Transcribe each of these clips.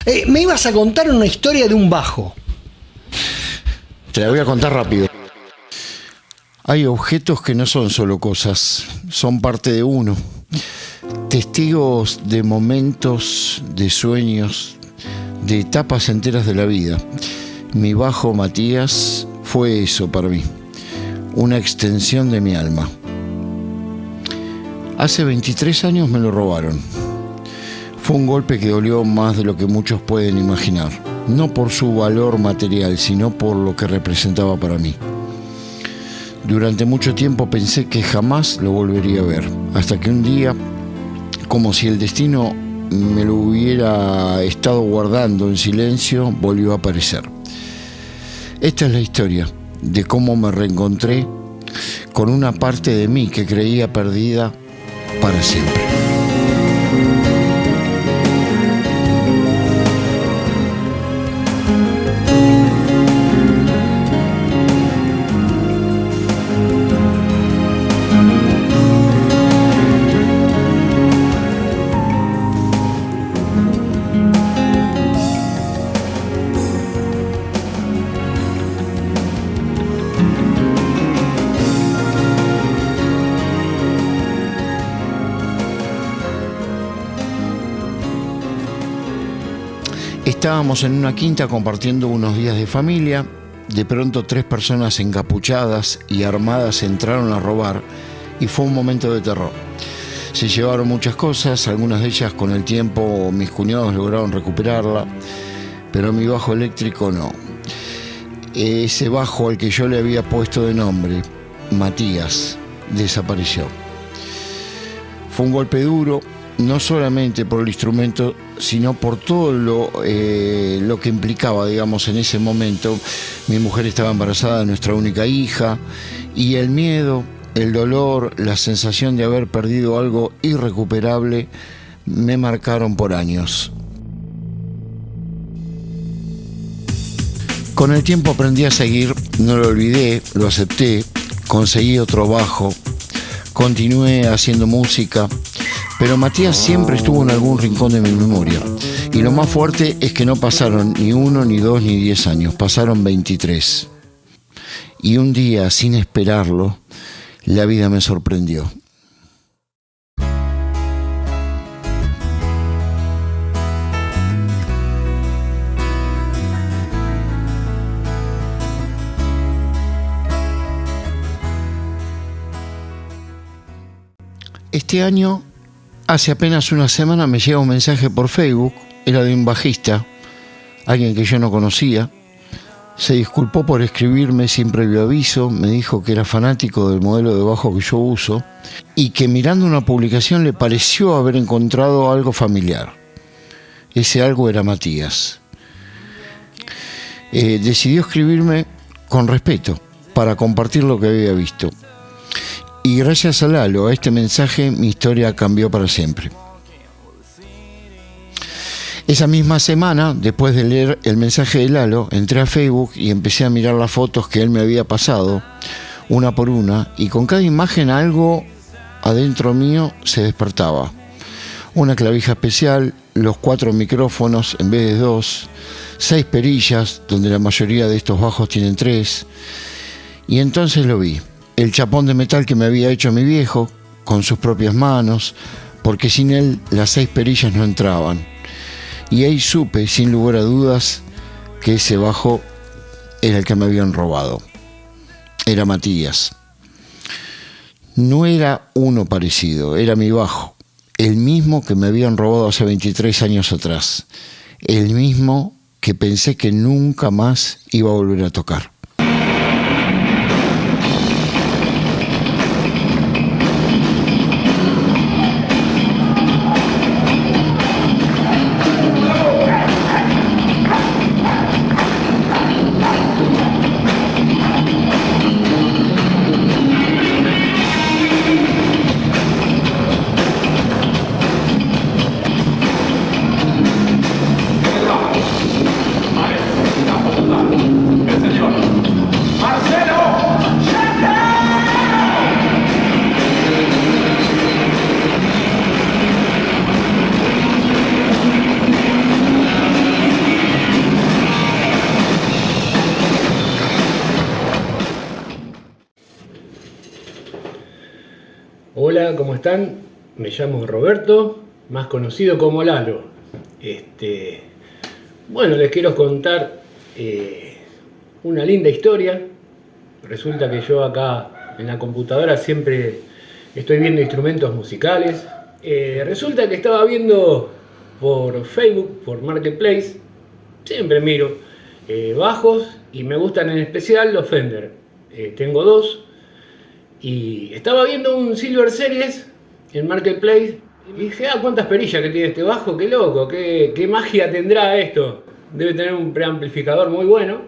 Me ibas a contar una historia de un bajo. Te la voy a contar rápido. Hay objetos que no son solo cosas, son parte de uno. Testigos de momentos, de sueños, de etapas enteras de la vida. Mi bajo Matías fue eso para mí, una extensión de mi alma. Hace 23 años me lo robaron. Fue un golpe que dolió más de lo que muchos pueden imaginar, no por su valor material, sino por lo que representaba para mí. Durante mucho tiempo pensé que jamás lo volvería a ver, hasta que un día, como si el destino me lo hubiera estado guardando en silencio, volvió a aparecer. Esta es la historia de cómo me reencontré con una parte de mí que creía perdida para siempre. Estábamos en una quinta compartiendo unos días de familia. De pronto 3 personas encapuchadas y armadas entraron a robar y fue un momento de terror. Se llevaron muchas cosas, algunas de ellas con el tiempo mis cuñados lograron recuperarla, pero mi bajo eléctrico no. Ese bajo al que yo le había puesto de nombre, Matías, desapareció. Fue un golpe duro, no solamente por el instrumento, sino por todo lo que implicaba, digamos, en ese momento. Mi mujer estaba embarazada de nuestra única hija, y el miedo, el dolor, la sensación de haber perdido algo irrecuperable me marcaron por años. Con el tiempo aprendí a seguir, no lo olvidé, lo acepté, conseguí otro bajo, continué haciendo música, pero Matías siempre estuvo en algún rincón de mi memoria. Y lo más fuerte es que no pasaron ni 1, ni 2, ni 10 años, pasaron 23. Y un día, sin esperarlo, la vida me sorprendió. Este año, hace apenas una semana, me llega un mensaje por Facebook. Era de un bajista, alguien que yo no conocía. Se disculpó por escribirme sin previo aviso, me dijo que era fanático del modelo de bajo que yo uso y que mirando una publicación le pareció haber encontrado algo familiar. Ese algo era Matías. Decidió escribirme con respeto para compartir lo que había visto. Y gracias a Lalo, a este mensaje, mi historia cambió para siempre. Esa misma semana, después de leer el mensaje de Lalo, entré a Facebook y empecé a mirar las fotos que él me había pasado, una por una, y con cada imagen algo adentro mío se despertaba. Una clavija especial, los 4 micrófonos en vez de 2, 6 perillas, donde la mayoría de estos bajos tienen 3, y entonces lo vi. El chapón de metal que me había hecho mi viejo, con sus propias manos, porque sin él las 6 perillas no entraban. Y ahí supe, sin lugar a dudas, que ese bajo era el que me habían robado. Era Matías. No era uno parecido, era mi bajo. El mismo que me habían robado hace 23 años atrás. El mismo que pensé que nunca más iba a volver a tocar. ¿cómo están? Me llamo Roberto, más conocido como Lalo. Bueno, les quiero contar una linda historia. Resulta que yo acá en la computadora siempre estoy viendo instrumentos musicales. Resulta que estaba viendo por Facebook, por Marketplace, siempre miro bajos y me gustan en especial los Fender. Tengo dos y estaba viendo un Silver Series en Marketplace y dije, cuántas perillas que tiene este bajo, qué loco, qué magia tendrá esto. Debe tener un preamplificador muy bueno,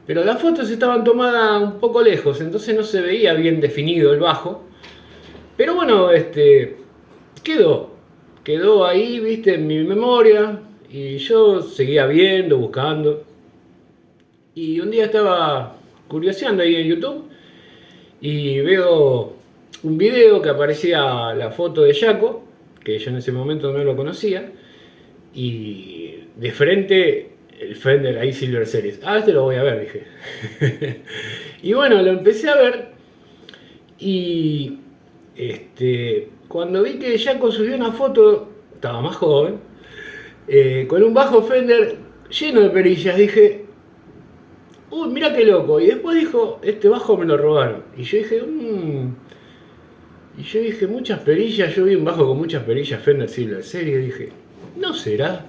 pero las fotos estaban tomadas un poco lejos, entonces no se veía bien definido el bajo. Pero bueno, quedó ahí, viste, en mi memoria, y yo seguía viendo, buscando. Y un día estaba curioseando ahí en YouTube y veo un video que aparecía la foto de Jaco, que yo en ese momento no lo conocía, y de frente el Fender ahí Silver Series. Este lo voy a ver, dije. Y bueno, lo empecé a ver y cuando vi que Jaco subió una foto, estaba más joven, con un bajo Fender lleno de perillas, dije, uy, mira qué loco. Y después dijo, este bajo me lo robaron. Y yo dije, muchas perillas. Yo vi un bajo con muchas perillas Fender Silver Series. Dije, ¿no será?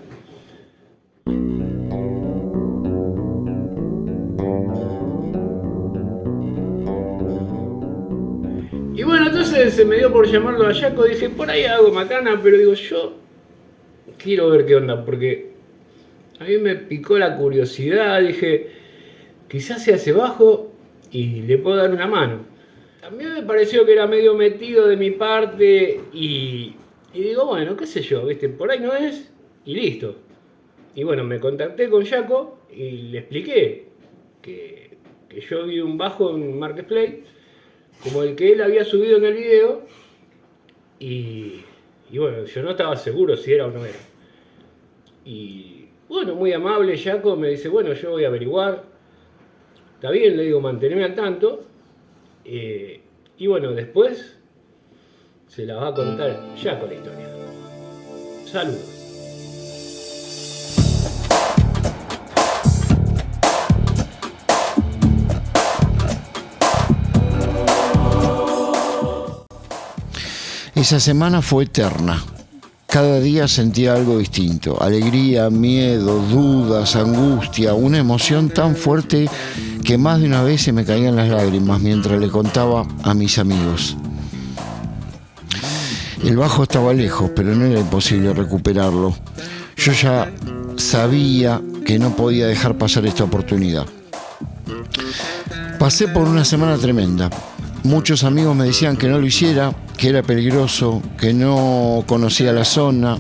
Y bueno, entonces se me dio por llamarlo a Jaco. Dije, por ahí hago macana, pero digo, yo quiero ver qué onda, porque a mí me picó la curiosidad. Dije, quizás sea ese bajo y le puedo dar una mano. A mí me pareció que era medio metido de mi parte y digo, bueno, qué sé yo, ¿viste? Por ahí no es y listo. Y bueno, me contacté con Jaco y le expliqué que yo vi un bajo en Marketplace como el que él había subido en el video y bueno, yo no estaba seguro si era o no era. Y bueno, muy amable Jaco me dice, bueno, yo voy a averiguar. Está bien, le digo, mantenerme al tanto. Y bueno, después se la va a contar Jaco la historia. Saludos. Esa semana fue eterna. Cada día sentía algo distinto. Alegría, miedo, dudas, angustia, una emoción tan fuerte que más de una vez se me caían las lágrimas mientras le contaba a mis amigos. El bajo estaba lejos, pero no era imposible recuperarlo. Yo ya sabía que no podía dejar pasar esta oportunidad. Pasé por una semana tremenda. Muchos amigos me decían que no lo hiciera, que era peligroso, que no conocía la zona,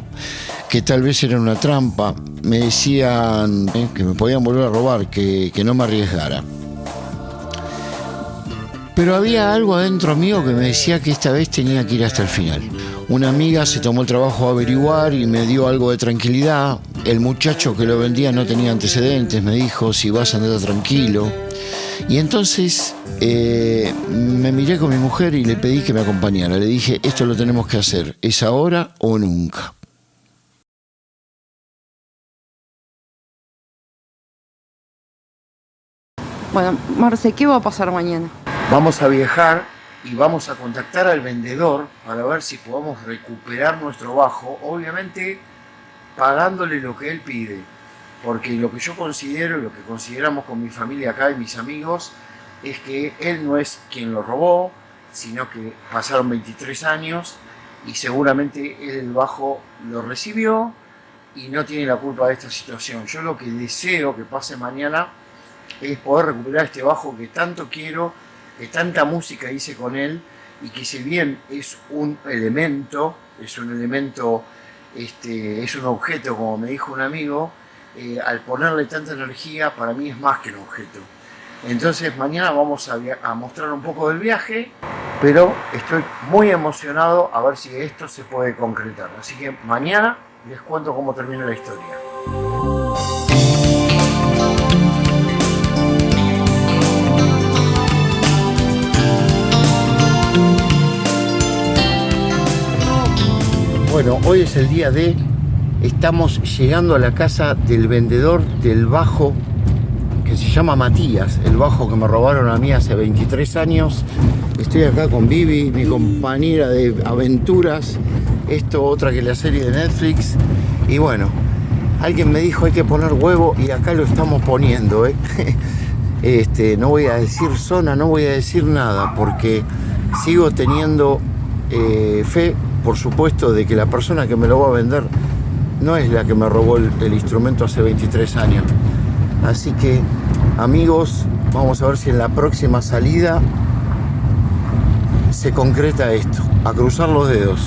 que tal vez era una trampa. Me decían que me podían volver a robar, que no me arriesgara. Pero había algo adentro mío que me decía que esta vez tenía que ir hasta el final. Una amiga se tomó el trabajo de averiguar y me dio algo de tranquilidad. El muchacho que lo vendía no tenía antecedentes, me dijo, si vas a andar tranquilo. Y entonces me miré con mi mujer y le pedí que me acompañara. Le dije, esto lo tenemos que hacer, es ahora o nunca. Bueno, Marce, ¿qué va a pasar mañana? Vamos a viajar y vamos a contactar al vendedor para ver si podemos recuperar nuestro bajo, obviamente pagándole lo que él pide, porque lo que yo considero y lo que consideramos con mi familia acá y mis amigos es que él no es quien lo robó, sino que pasaron 23 años y seguramente él el bajo lo recibió y no tiene la culpa de esta situación. Yo lo que deseo que pase mañana es poder recuperar este bajo que tanto quiero, que tanta música hice con él y que si bien es un elemento, es un objeto, como me dijo un amigo, al ponerle tanta energía, para mí es más que un objeto. Entonces mañana vamos a mostrar un poco del viaje, pero estoy muy emocionado a ver si esto se puede concretar. Así que mañana les cuento cómo termina la historia. Hoy es el día D. Estamos llegando a la casa del vendedor del bajo que se llama Matías, el bajo que me robaron a mí hace 23 años. Estoy acá con Vivi, mi compañera de aventuras. Esto, otra que la serie de Netflix. Y bueno, alguien me dijo hay que poner huevo y acá lo estamos poniendo, ¿eh? No voy a decir zona, no voy a decir nada, porque sigo teniendo fe, por supuesto, de que la persona que me lo va a vender no es la que me robó el instrumento hace 23 años. Así que, amigos, vamos a ver si en la próxima salida se concreta esto. A cruzar los dedos.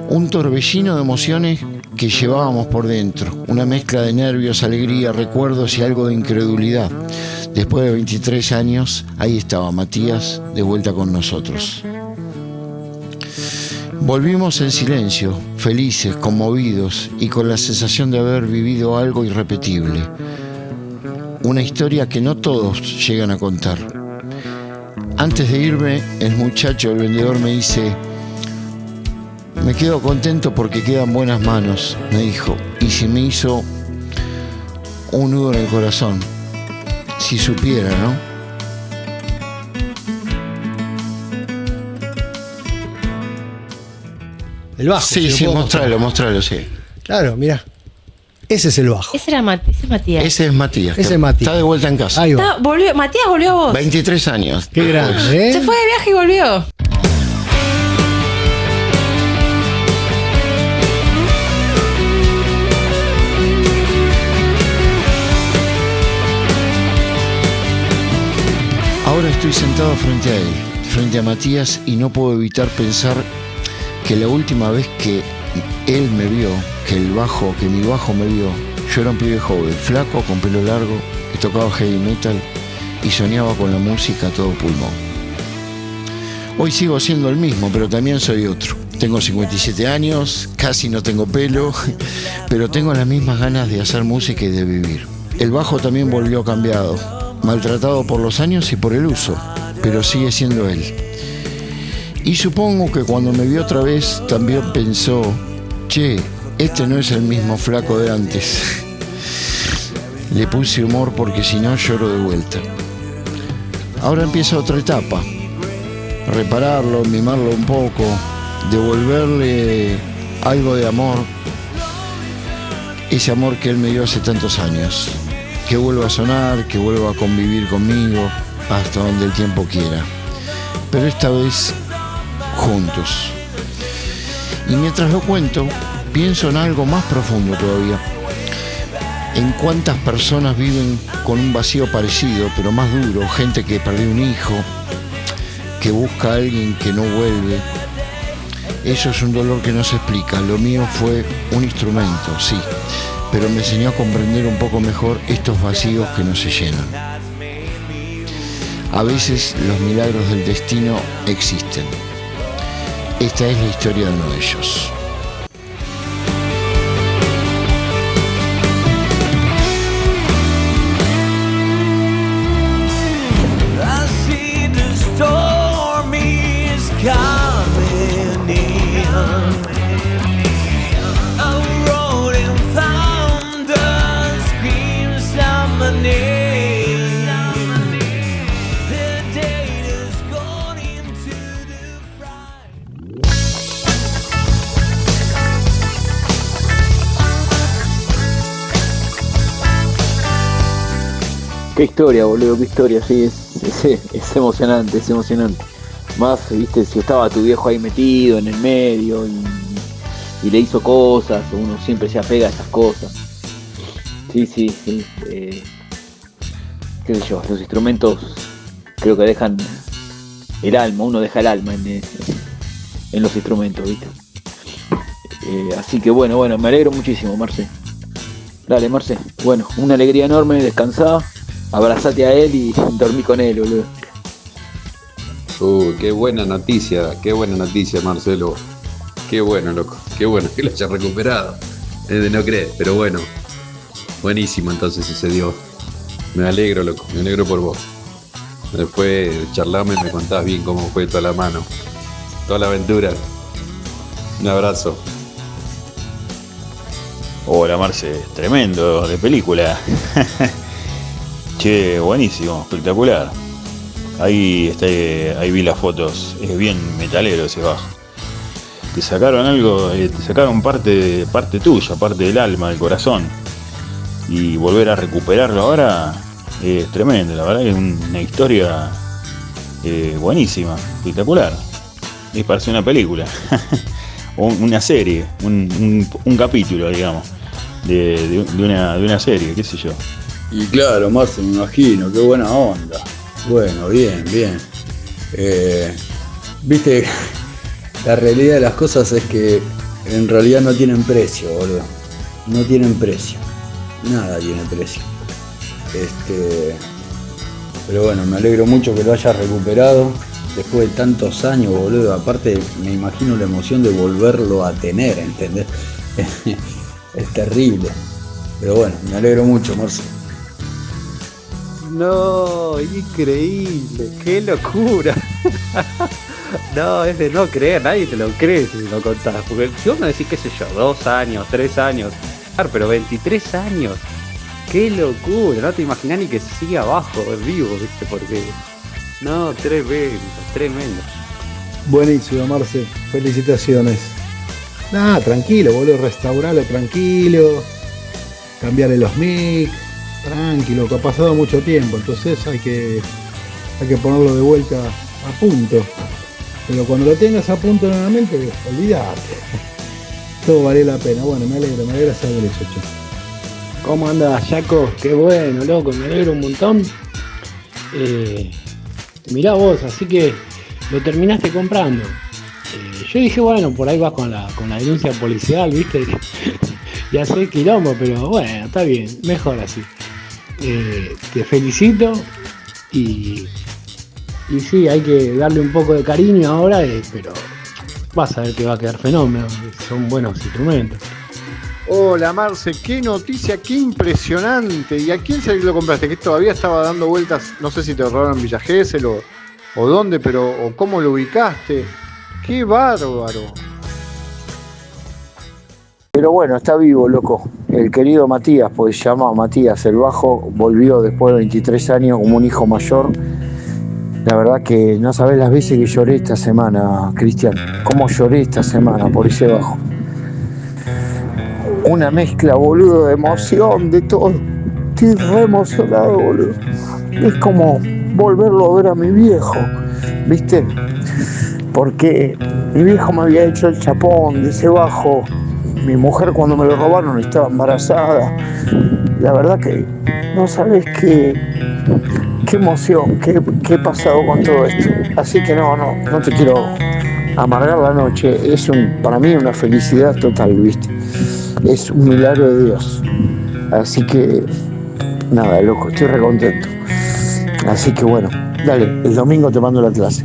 Un torbellino de emociones que llevábamos por dentro, una mezcla de nervios, alegría, recuerdos y algo de incredulidad. Después de 23 años, ahí estaba Matías de vuelta con nosotros. Volvimos en silencio, felices, conmovidos y con la sensación de haber vivido algo irrepetible. Una historia que no todos llegan a contar. Antes de irme, el muchacho, el vendedor, me dice: me quedo contento porque quedan buenas manos, me dijo, y se me hizo un nudo en el corazón. Si supiera, ¿no? El bajo. Sí, sí, mostralo, sí. Claro, mirá. Ese es el bajo. Ese es Matías. Ese es Matías. Ese es Matías. Está de vuelta en casa. Ahí va. Matías volvió a vos. 23 años. Qué grande, ¿eh? Se fue de viaje y volvió. Ahora estoy sentado frente a él, frente a Matías, y no puedo evitar pensar que la última vez que él me vio, que mi bajo me vio, yo era un pibe joven, flaco, con pelo largo, que tocaba heavy metal y soñaba con la música a todo pulmón. Hoy sigo siendo el mismo, pero también soy otro. Tengo 57 años, casi no tengo pelo, pero tengo las mismas ganas de hacer música y de vivir. El bajo también volvió cambiado, maltratado por los años y por el uso, pero sigue siendo él. Y supongo que cuando me vio otra vez también pensó: che, este no es el mismo flaco de antes. Le puse humor porque si no lloro de vuelta. Ahora empieza otra etapa: repararlo, mimarlo un poco, devolverle algo de amor, ese amor que él me dio hace tantos años. Que vuelva a sonar, que vuelva a convivir conmigo hasta donde el tiempo quiera. Pero esta vez juntos. Y mientras lo cuento, pienso en algo más profundo todavía. En cuántas personas viven con un vacío parecido, pero más duro. Gente que perdió un hijo, que busca a alguien que no vuelve. Eso es un dolor que no se explica. Lo mío fue un instrumento, sí, pero me enseñó a comprender un poco mejor estos vacíos que no se llenan. A veces los milagros del destino existen. Esta es la historia de uno de ellos. Qué historia, boludo, qué historia, sí, es emocionante, es emocionante. Más, viste, si estaba tu viejo ahí metido en el medio y le hizo cosas, uno siempre se apega a esas cosas. Sí, qué sé yo, los instrumentos creo que dejan el alma, uno deja el alma en los instrumentos, viste. Así que bueno, me alegro muchísimo, Marce. Dale, Marce, bueno, una alegría enorme, descansá. Abrazate a él y dormí con él, boludo. Qué buena noticia, Marcelo. Qué bueno, loco. Qué bueno que lo hayas recuperado. Es de no creer, pero bueno. Buenísimo entonces ese dio. Me alegro, loco, me alegro por vos. Después charlamos y me contás bien cómo fue toda la mano, toda la aventura. Un abrazo. Hola Marce, tremendo de película. Che, buenísimo, espectacular. Ahí vi las fotos, es bien metalero ese bajo. Te sacaron algo, te sacaron parte tuya, parte del alma, del corazón. Y volver a recuperarlo ahora es tremendo, la verdad que es una historia buenísima, espectacular. Es para hacer una película, o una serie, un capítulo, digamos, de una serie, qué sé yo. Y claro, Marce, me imagino, qué buena onda. Bueno, bien. Viste, la realidad de las cosas es que en realidad no tienen precio, boludo. No tienen precio. Nada tiene precio. Pero bueno, me alegro mucho que lo hayas recuperado después de tantos años, boludo. Aparte, me imagino la emoción de volverlo a tener, ¿entendés? Es terrible. Pero bueno, me alegro mucho, Marce. No, increíble, qué locura. No, es de no creer, nadie te lo cree si lo contás. Porque si vos me decís, qué sé yo, 2 años, 3 años, pero 23 años, qué locura, no te imaginás ni que siga abajo, vivo, viste, porque... No, tremendo. Buenísimo, Marce, felicitaciones. Nada, tranquilo, boludo, restaurarlo tranquilo, cambiarle los mic, tranquilo, que ha pasado mucho tiempo, entonces hay que ponerlo de vuelta a punto. Pero cuando lo tengas a punto nuevamente, olvidate. Todo vale la pena. Bueno, me alegra saber eso, che. ¿Cómo andás, Jaco? Qué bueno, loco, me alegro un montón. Mirá vos, así que lo terminaste comprando. Yo dije, bueno, por ahí vas con la denuncia policial, ¿viste? Y hacer quilombo, pero bueno, está bien, mejor así. Te felicito y sí, hay que darle un poco de cariño ahora, pero vas a ver que va a quedar fenómeno, son buenos instrumentos. Hola Marce, qué noticia, qué impresionante. ¿Y a quién se lo compraste? Que todavía estaba dando vueltas, no sé si te robaron en Villa Gesell o dónde, pero o cómo lo ubicaste. ¡Qué bárbaro! Pero bueno, está vivo, loco. El querido Matías, pues se llama Matías, el bajo, volvió después de 23 años como un hijo mayor. La verdad que no sabés las veces que lloré esta semana, Cristian. Cómo lloré esta semana por ese bajo. Una mezcla, boludo, de emoción, de todo. Estoy re emocionado, boludo. Es como volverlo a ver a mi viejo, ¿viste? Porque mi viejo me había hecho el chapón de ese bajo. Mi mujer cuando me lo robaron estaba embarazada. La verdad que no sabés qué emoción, qué he pasado con todo esto. Así que no te quiero amargar la noche. Es para mí una felicidad total, ¿viste? Es un milagro de Dios. Así que nada, loco, estoy recontento. Así que bueno, dale, el domingo te mando la clase.